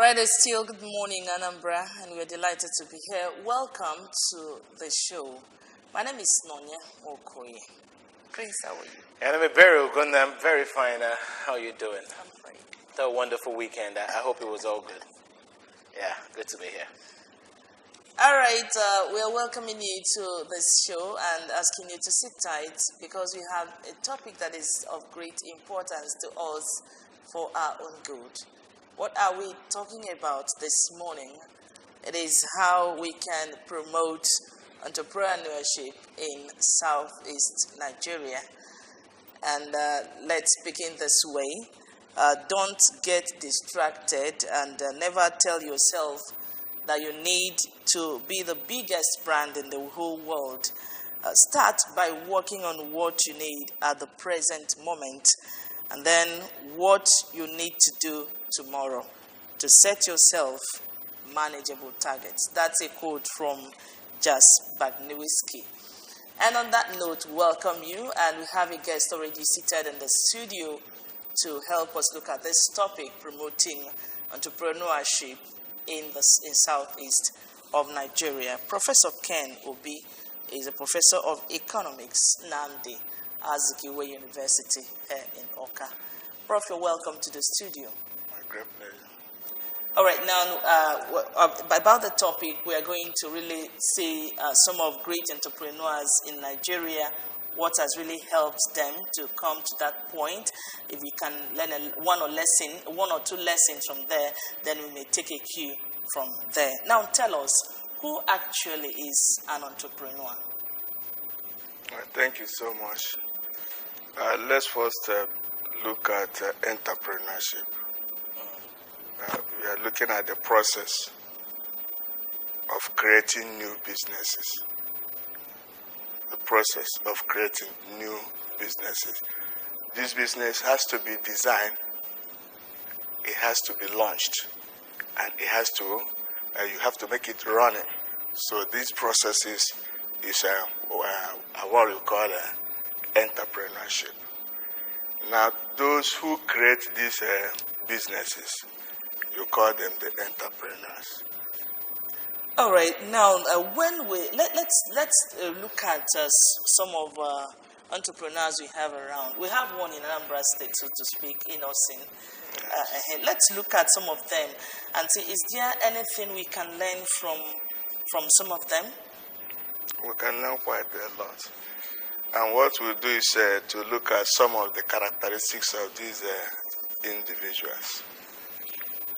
right, it's still good morning, Anambra, and we're delighted to be here. Welcome to the show. My name is Nonya Okoye. Prince, how are you? And I'm very good. I'm very fine. How are you doing? I'm fine. It's a wonderful weekend. I hope it was all good. Yeah, good to be here. All right, we are welcoming you to this show and asking you to sit tight because we have a topic that is of great importance to us for our own good. What are we talking about this morning? It is how we can promote entrepreneurship in Southeast Nigeria. And let's begin this way. Don't get distracted and never tell yourself that you need to be the biggest brand in the whole world. Start by working on what you need at the present moment, and then what you need to do tomorrow to set yourself manageable targets. That's a quote from Jas Bagniewski. And on that note, welcome you, and we have a guest already seated in the studio to help us look at this topic, promoting entrepreneurship in southeast of Nigeria. Professor Ken Obi is a professor of economics, Nnamdi Azikiwe University here in Awka. Prof, you're welcome to the studio. My great pleasure. All right, now about the topic, we are going to really see some of great entrepreneurs in Nigeria, what has really helped them to come to that point. If we can learn one or two lessons from there, then we may take a cue from there. Now tell us, who actually is an entrepreneur? Thank you so much. Let's first look at entrepreneurship. We are looking at the process of creating new businesses. The process of creating new businesses. This business has to be designed, it has to be launched, and it has to, you have to make it running. So this process is what we call entrepreneurship. Now, those who create these businesses, you call them the entrepreneurs. All right. Now, when we let's look at some of entrepreneurs we have around. We have one in Anambra State, so to speak, in Osin. Let's look at some of them and see: is there anything we can learn from some of them? We can learn quite a lot. And what we'll do is to look at some of the characteristics of these individuals.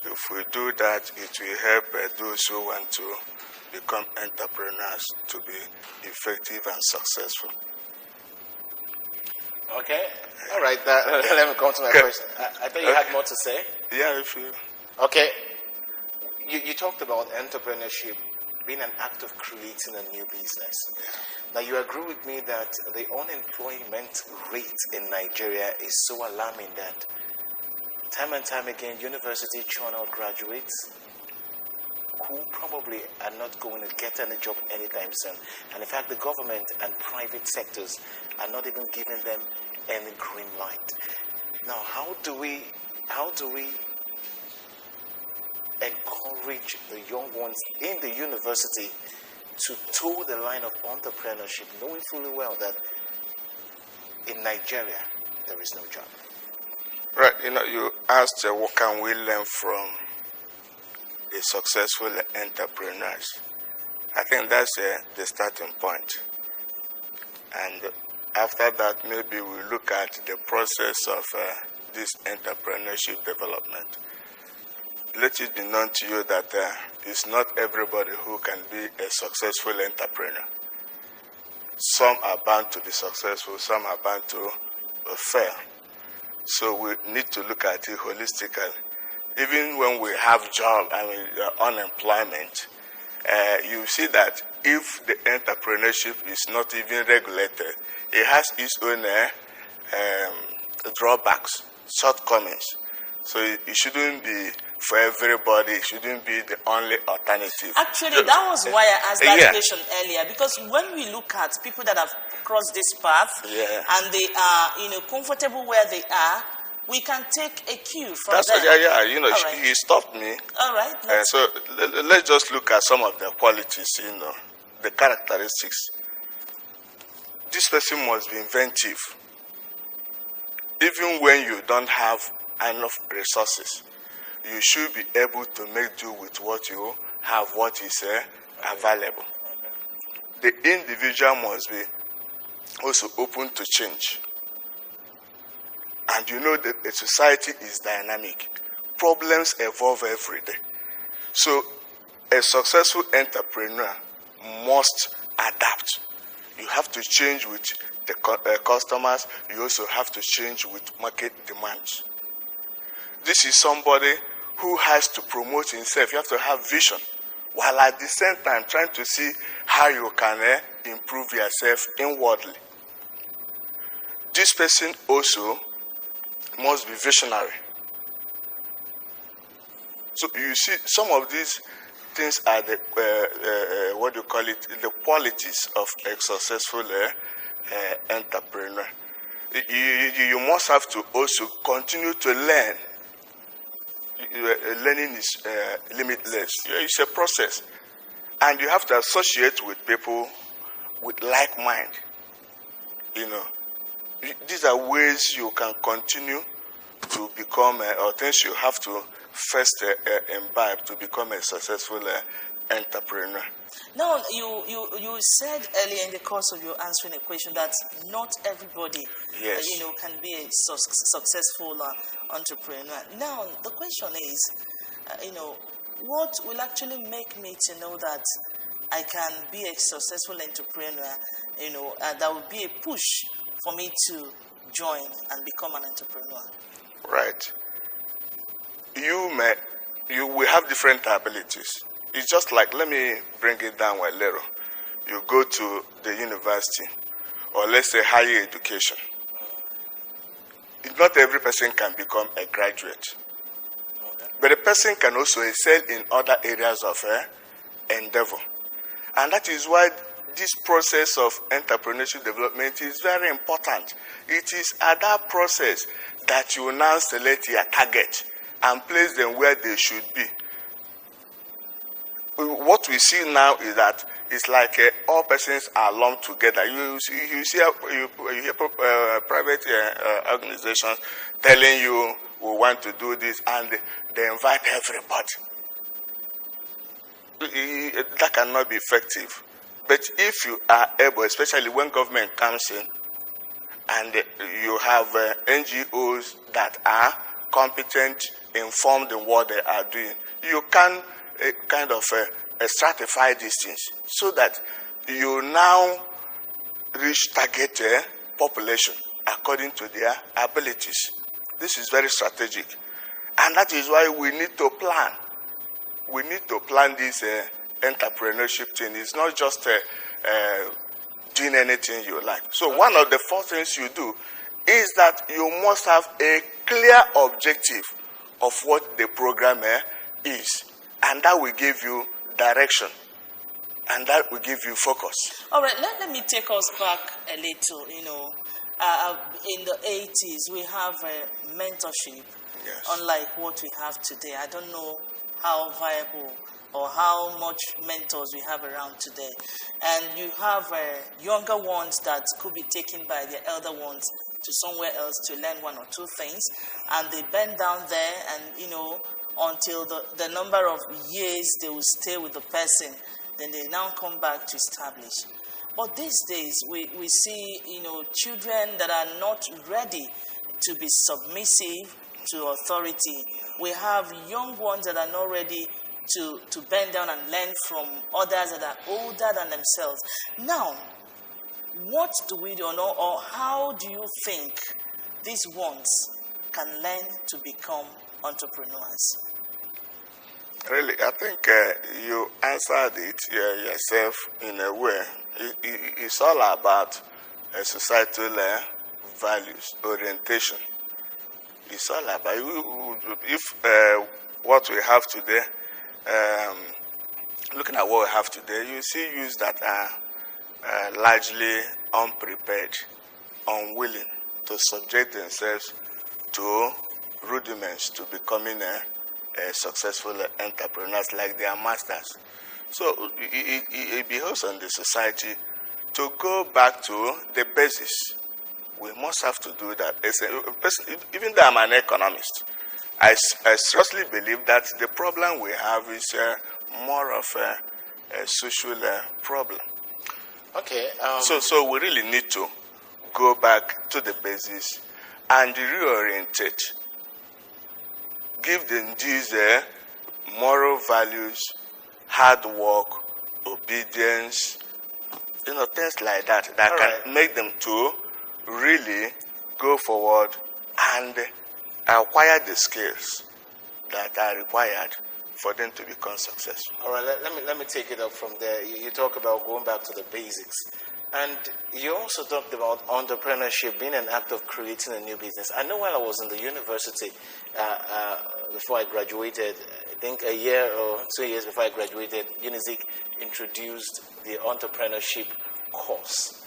If we do that, it will help those who want to become entrepreneurs to be effective and successful. Okay. All right. Let me come to my question. I think you had more to say. Yeah, if you... Okay. You talked about entrepreneurship being an act of creating a new business. Now, you agree with me that the unemployment rate in Nigeria is so alarming that time and time again, university churn out graduates who probably are not going to get any job anytime soon. And in fact, the government and private sectors are not even giving them any green light. Now, how do we encourage the young ones in the university to toe the line of entrepreneurship, knowing fully well that in Nigeria there is no job? Right, you asked what can we learn from the successful entrepreneurs. I think that's the starting point. And after that, maybe we look at the process of this entrepreneurship development. Let it be known to you that it's not everybody who can be a successful entrepreneur. Some are bound to be successful, some are bound to fail. So we need to look at it holistically. Even when we have unemployment, you see that if the entrepreneurship is not even regulated, it has its own drawbacks, shortcomings. So it shouldn't be for everybody. It shouldn't be the only alternative. Actually, that was why I asked that question earlier. Because when we look at people that have crossed this path and they are, comfortable where they are, we can take a cue from That's them. yeah. You know, All right. he stopped me. All right. So let's just look at some of the qualities, the characteristics. This person must be inventive. Even when you don't have enough resources, you should be able to make do with what you have, what is available. The individual must be also open to change. And you know that a society is dynamic. Problems evolve every day. So a successful entrepreneur must adapt. You have to change with the customers. You also have to change with market demands. This is somebody who has to promote himself. You have to have vision, while at the same time trying to see how you can improve yourself inwardly. This person also must be visionary. So you see, some of these things are the the qualities of a successful entrepreneur. You must have to also continue to learn. Learning is limitless. It's a process, and you have to associate with people with like mind. These are ways you can continue to become, or things you have to first imbibe to become a successful entrepreneur. Now, you said earlier in the course of your answering a question that not everybody, Yes. can be a successful entrepreneur. Now, the question is, what will actually make me to know that I can be a successful entrepreneur? That will be a push for me to join and become an entrepreneur. Right. You will have different abilities. It's just like, let me bring it down a little. You go to the university, or let's say higher education. Not every person can become a graduate. But a person can also excel in other areas of endeavor. And that is why this process of entrepreneurship development is very important. It is at that process that you now select your target and place them where they should be. What we see now is that it's like all persons are lumped together. You hear private organizations telling you, we want to do this, and they invite everybody. That cannot be effective. But if you are able, especially when government comes in, and you have NGOs that are competent, informed in what they are doing, you can kind of stratify these things so that you now reach target population according to their abilities. This is very strategic. And that is why we need to plan. We need to plan this entrepreneurship thing. It's not just doing anything you like. So one of the first things you do is that you must have a clear objective of what the program is. And that will give you direction. And that will give you focus. All right, let me take us back a little. In the 80s, we have mentorship, Yes. unlike what we have today. I don't know how viable or how much mentors we have around today. And you have younger ones that could be taken by their elder ones to somewhere else to learn one or two things. And they bend down there and, until the number of years they will stay with the person, then they now come back to establish. But these days, we see, children that are not ready to be submissive to authority. We have young ones that are not ready to bend down and learn from others that are older than themselves. Now, what do we do, or how do you think these ones can learn to become entrepreneurs? Really, I think you answered it yourself in a way. It's all about societal values, orientation. It's all about, if what we have today, looking at what we have today, you see youths that are largely unprepared, unwilling to subject themselves to rudiments to becoming a successful entrepreneurs like their masters. So it behoves on the society to go back to the basis. We must have to do that. Even though I'm an economist, I seriously believe that the problem we have is more of a social problem. Okay. So we really need to go back to the basis and reorientate. Give them these moral values, hard work, obedience, things like that can make them to really go forward and acquire the skills that are required for them to become successful. All right, let me take it up from there. You talk about going back to the basics. And you also talked about entrepreneurship being an act of creating a new business. I know while I was in the university, before I graduated, I think a year or 2 years before I graduated, UNIZIC introduced the entrepreneurship course.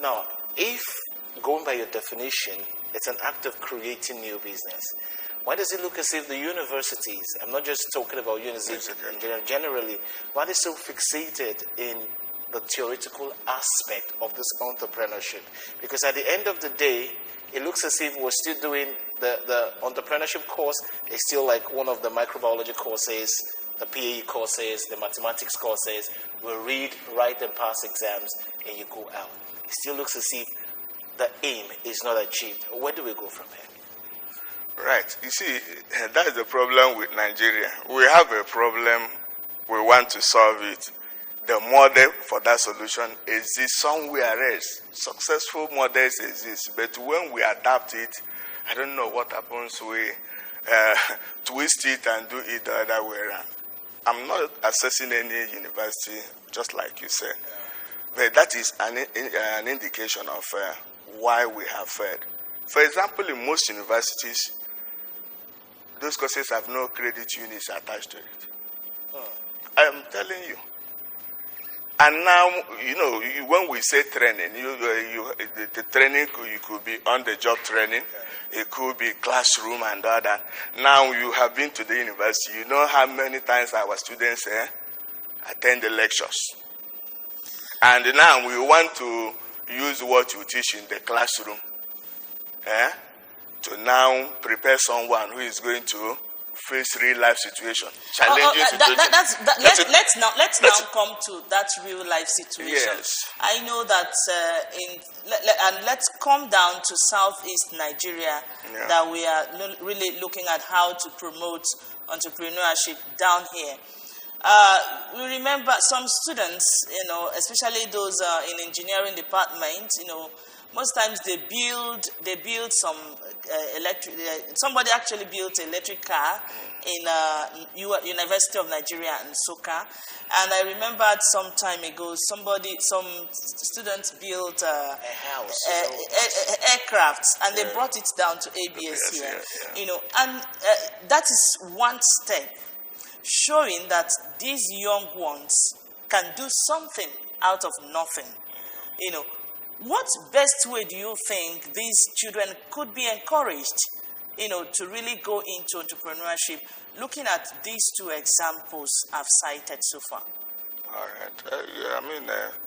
Now, if, going by your definition, it's an act of creating new business, why does it look as if the universities, I'm not just talking about UNIZIC, generally, why are they so fixated in the theoretical aspect of this entrepreneurship? Because at the end of the day, it looks as if we're still doing the entrepreneurship course is still like one of the microbiology courses, the PAE courses, the mathematics courses. We read, write, and pass exams, and you go out. It still looks as if the aim is not achieved. Where do we go from here? Right. You see, that's the problem with Nigeria. We have a problem. We want to solve it. The model for that solution exists somewhere else. Successful models exist, but when we adapt it, I don't know what happens. We twist it and do it the other way around. I'm not assessing any university, just like you said, but that is an indication of why we have failed. For example, in most universities, those courses have no credit units attached to it. I am telling you. And now, when we say training, the training you could be on-the-job training, it could be classroom and all that. Now you have been to the university. You know how many times our students attend the lectures. And now we want to use what you teach in the classroom to now prepare someone who is going to face real life situation, challenging situation. Let's now come to that real life situation. Yes. I know that and let's come down to Southeast Nigeria, that we are really looking at how to promote entrepreneurship down here. We remember some students, especially those in engineering department, most times they build some electric. Somebody actually built an electric car in University of Nigeria in Soka, and I remembered some time ago some students built a house, aircraft, and they brought it down to ABS here. And that is one step showing that these young ones can do something out of nothing. What best way do you think these children could be encouraged, to really go into entrepreneurship, looking at these two examples I've cited so far? All right.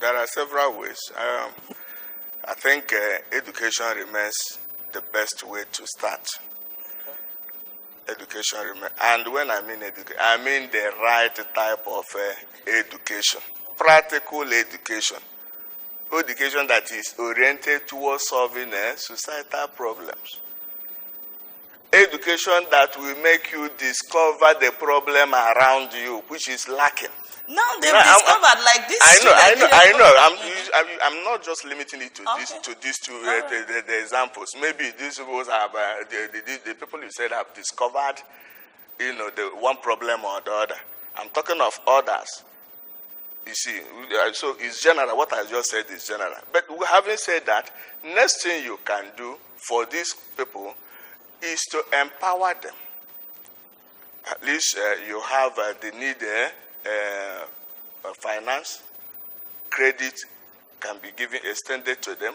There are several ways. I think education remains the best way to start. Education remains, and when I mean education, I mean the right type of education, practical education. Education that is oriented towards solving societal problems. Education that will make you discover the problem around you, which is lacking. Now they've discovered like this. I know. I'm not just limiting it to these two the examples. Maybe these people have the people you said have discovered, the one problem or the other. I'm talking of others. You see, so it's general. What I just said is general. But having said that, next thing you can do for these people is to empower them. At least you have the need finance, credit can be given, extended to them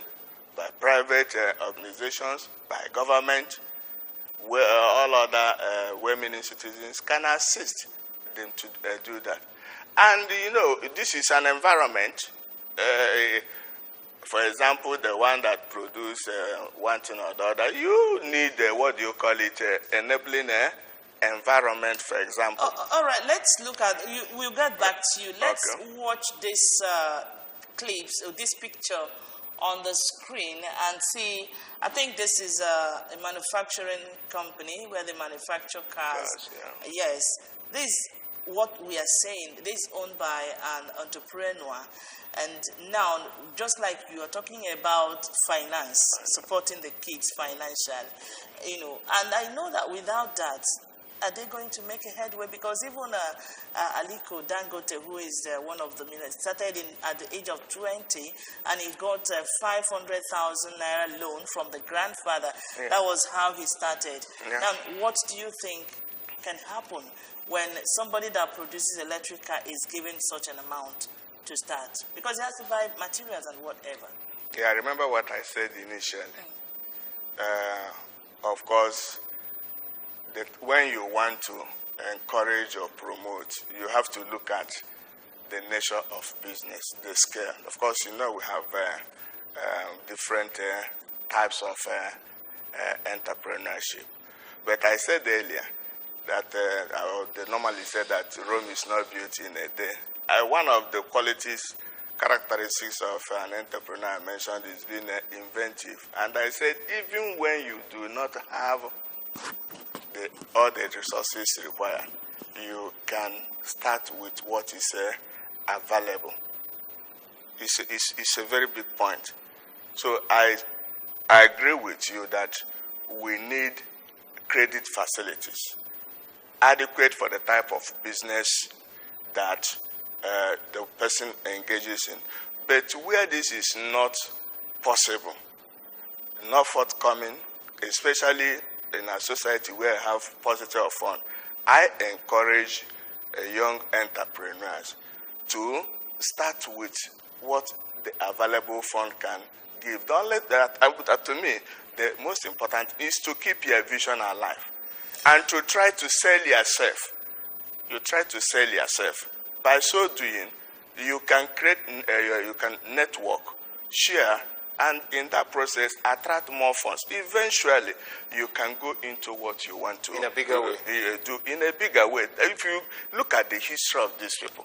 by private organizations, by government. where all other well-meaning citizens can assist them to do that. And this is an environment. For example, the one that produce one thing or the other, you need what do you call it, enabling environment, for example. All right, let's look at. We'll get back to you. Let's watch this clips or this picture on the screen and see. I think this is a manufacturing company where they manufacture cars. Yes, this is what we are saying. This is owned by an entrepreneur. And now, just like you are talking about finance, supporting the kids financially, and I know that without that, are they going to make a headway? Because even Aliko Dangote, who is one of the millionaires, started at the age of 20, and he got a 500,000 naira loan from the grandfather. Yeah. That was how he started. Yeah. Now, what do you think can happen when somebody that produces electric car is given such an amount to start? Because he has to buy materials and whatever. Yeah, I remember what I said initially. Of course, that when you want to encourage or promote, you have to look at the nature of business, the scale. Of course, we have different types of entrepreneurship. But I said earlier that they normally say that Rome is not built in a day. One of the characteristics of an entrepreneur I mentioned is being inventive. And I said, even when you do not have all the resources required, you can start with what is available. It's a very big point. So I agree with you that we need credit facilities adequate for the type of business that the person engages in. But where this is not possible, not forthcoming, especially in a society where I have paucity of funds, I encourage young entrepreneurs to start with what the available fund can give. Don't let that, to me, the most important is to keep your vision alive and to try to sell yourself. You try to sell yourself. By so doing, you can create, you can network, share, and in that process, attract more funds. Eventually, you can go into what you want to in a bigger way. Do in a bigger way. If you look at the history of these people,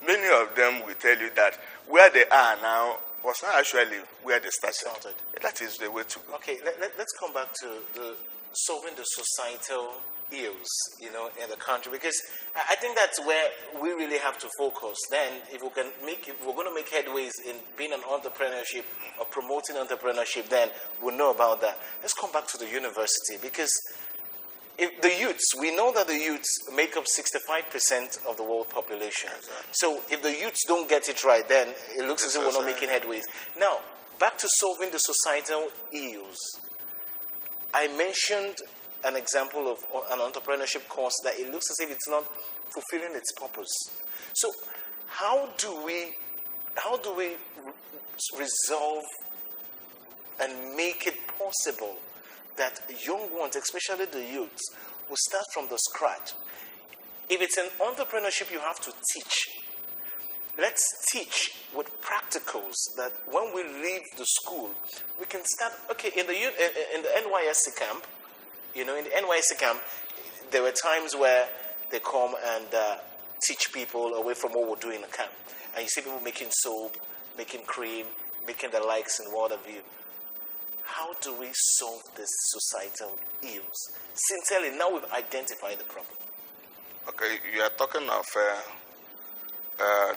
many of them will tell you that where they are now was not actually where they started. That is the way to go. Okay, let's come back to solving the societal ills, in the country, because I think that's where we really have to focus. Then, if we're going to make headways in being an entrepreneurship or promoting entrepreneurship, then we'll know about that. Let's come back to the university, because if the youths, we know that the youths make up 65% of the world population. Exactly. So if the youths don't get it right, then it looks as if we're not making headways. Now, back to solving the societal ills. I mentioned an example of an entrepreneurship course that it looks as if it's not fulfilling its purpose. So how do we resolve and make it possible that young ones, especially the youths, will start from the scratch? If it's an entrepreneurship, you have to teach. Let's teach with practicals that when we leave the school, we can start. Okay, in the NYSC camp, in the NYSC camp, there were times where they come and teach people away from what we're doing in the camp. And you see people making soap, making cream, making the likes and what have you. How do we solve this societal ills? Sincerely, now we've identified the problem. Okay, you are talking of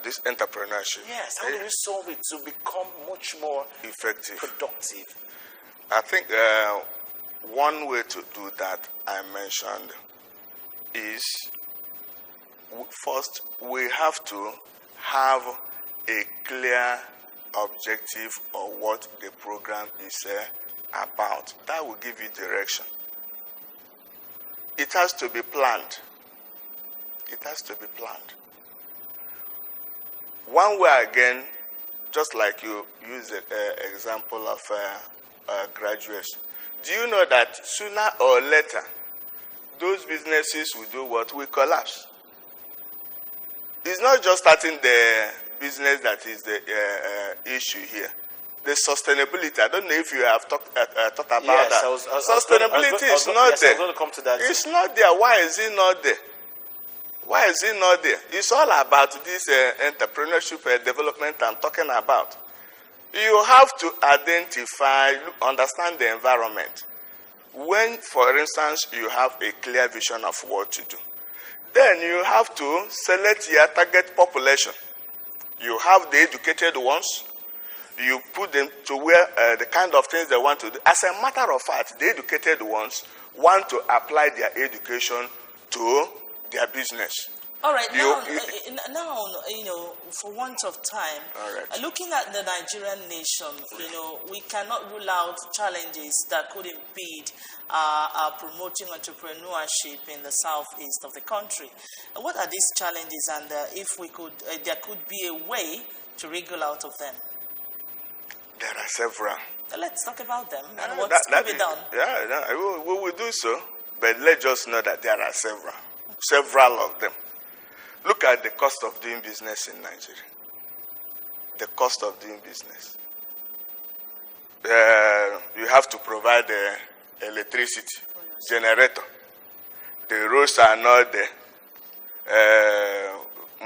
this entrepreneurship. Yes, how do we solve it to become much more effective, productive? I think one way to do that, I mentioned, is first we have to have a clear objective of what the program is about. That will give you direction. It has to be planned. It has to be planned. One way again, just like you use the example of graduation. Do you know that sooner or later, those businesses will do what? Will collapse. It's not just starting the business that is the issue here. The sustainability. I don't know if you have thought about that. Sustainability is not there. I was going to come to that. It's not there. Why is it not there? Why is it not there? It's all about this entrepreneurship development I'm talking about. You have to identify, understand the environment. When, for instance, you have a clear vision of what to do, then you have to select your target population. You have the educated ones. You put them to where the kind of things they want to do. As a matter of fact, the educated ones want to apply their education to their business. All right, now, for want of time, looking at the Nigerian nation, we cannot rule out challenges that could impede promoting entrepreneurship in the southeast of the country. What are these challenges, and if there could be a way to wriggle out of them? There are several. Let's talk about them and what's to be done. Yeah, we will do so, but let's just know that there are several of them. Look at the cost of doing business in Nigeria. The cost of doing business. You have to provide the electricity, generator. The roads are not there.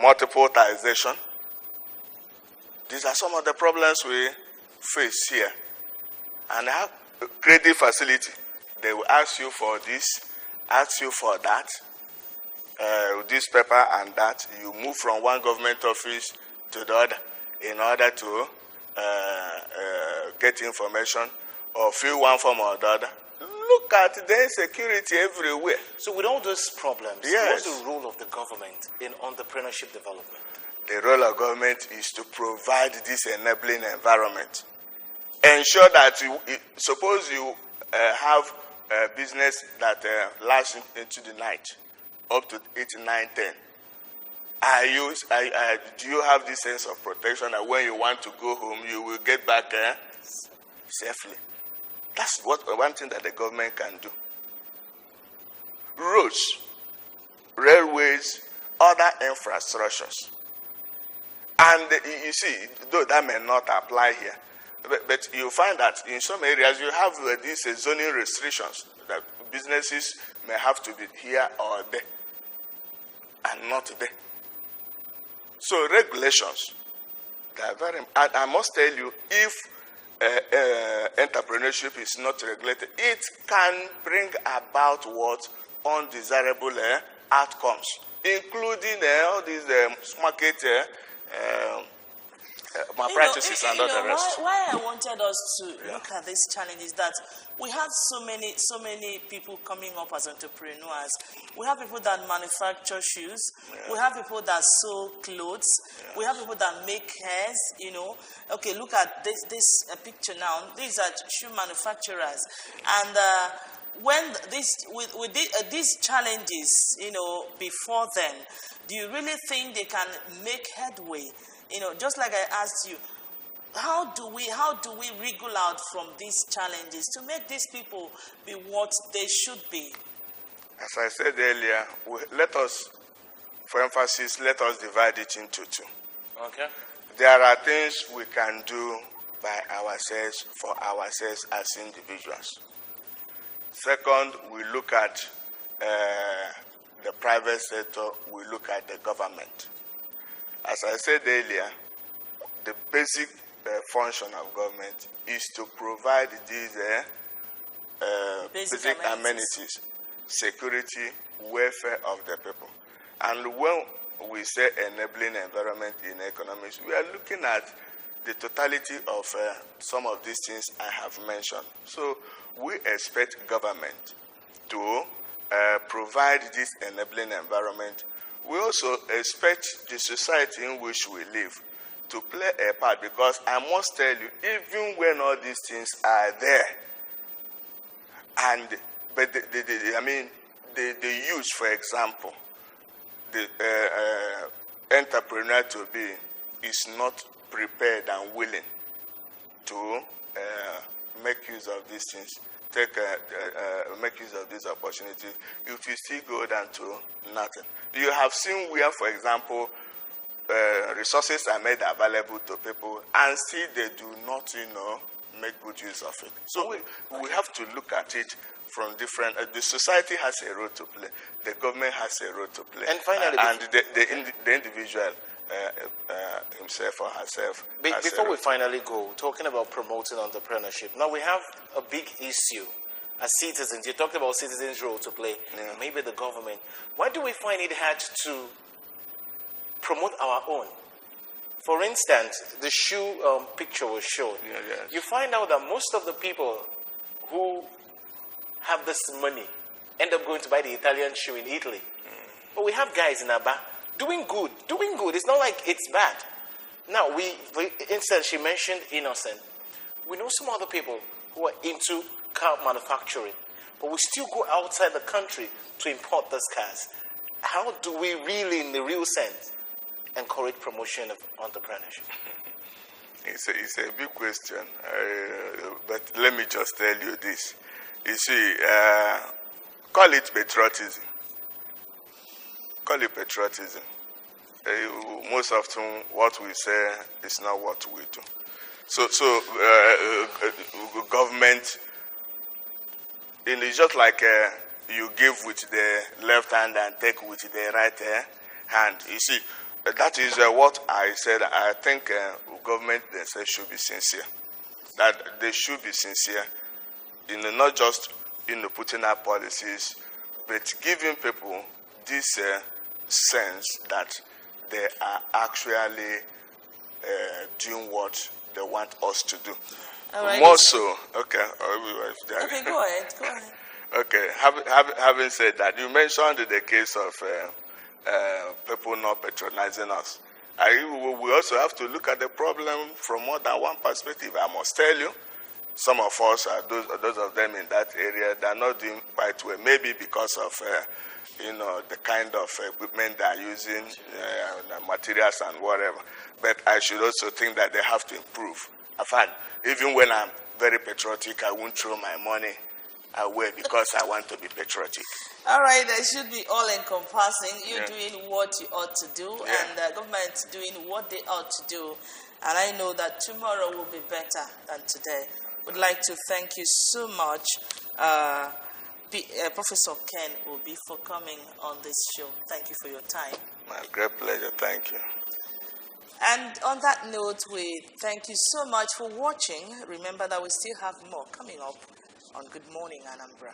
Multiple taxation. These are some of the problems we face here. And have credit facility. They will ask you for this, ask you for that. This paper and that, you move from one government office to the other in order to get information or fill one form or the other. Look at the insecurity everywhere. So with all those problems, yes, what's the role of the government in entrepreneurship development? The role of government is to provide this enabling environment. Ensure that suppose you have a business that lasts into the night, up to 8, 9, 10. Do you have this sense of protection that when you want to go home, you will get back safely? That's one thing that the government can do. Roads, railways, other infrastructures. And you see, though that may not apply here, but you find that in some areas you have these zoning restrictions that businesses may have to be here or there and not there. So regulations, they are very important. I must tell you, if entrepreneurship is not regulated, it can bring about what? Undesirable outcomes, including all these market malpractices and all the rest. Why I wanted us to look at this challenge is that we have so many people coming up as entrepreneurs. We have people that manufacture shoes. Yeah. We have people that sew clothes. Yes. We have people that make hairs. Okay, look at this picture now. These are shoe manufacturers, and when these challenges, before them, do you really think they can make headway? Just like I asked you, how do we wriggle out from these challenges to make these people be what they should be? As I said earlier, for emphasis, let us divide it into two. Okay. There are things we can do by ourselves, for ourselves as individuals. Second, we look at the private sector, we look at the government. As I said earlier, the basic function of government is to provide these basic amenities, security, welfare of the people. And when we say enabling environment in economics, we are looking at the totality of some of these things I have mentioned. So we expect government to provide this enabling environment. We also expect the society in which we live to play a part, because I must tell you, even when all these things are there, but the youth, for example, the entrepreneur to be is not prepared and willing to make use of these things, make use of this opportunity, it will still go down to nothing. You have seen where, for example, resources are made available to people, and still they do not, make good use of it. So we have to look at it from different. The society has a role to play. The government has a role to play. And finally, and the individual himself or herself. Before we finally go, talking about promoting entrepreneurship. Now we have a big issue as citizens. You talked about citizens' role to play. Yeah. Maybe the government. Why do we find it hard to promote our own? For instance, the shoe picture was shown. Yeah, yes. You find out that most of the people who have this money end up going to buy the Italian shoe in Italy. But we have guys in Aba doing good. It's not like it's bad. Now, instead, she mentioned innocent. We know some other people who are into car manufacturing, but we still go outside the country to import those cars. How do we really, in the real sense, encourage promotion of entrepreneurship? It's a big question, but let me just tell you this. You see, call it patriotism. Call it patriotism. Most often, what we say is not what we do. So government, it's just like you give with the left hand and take with the right hand. You see, that is what I said. I think government themselves should be sincere. That they should be sincere not just putting out policies, but giving people this sense that they are actually doing what they want us to do. All right. More so, okay. Okay, go ahead. Okay, having said that, you mentioned the case of people not patronizing us. We also have to look at the problem from more than one perspective. I must tell you, some of us, those of them in that area, they are not doing quite well. Maybe because of the kind of equipment they are using, the materials and whatever. But I should also think that they have to improve. In fact, even when I'm very patriotic, I won't throw my money away because I want to be patriotic. All right, that should be all-encompassing. You're Yeah. doing what you ought to do, and the government doing what they ought to do. And I know that tomorrow will be better than today. Would like to thank you so much, Professor Ken Obi, for coming on this show. Thank you for your time. My great pleasure. Thank you. And on that note, we thank you so much for watching. Remember that we still have more coming up on Good Morning Anambra.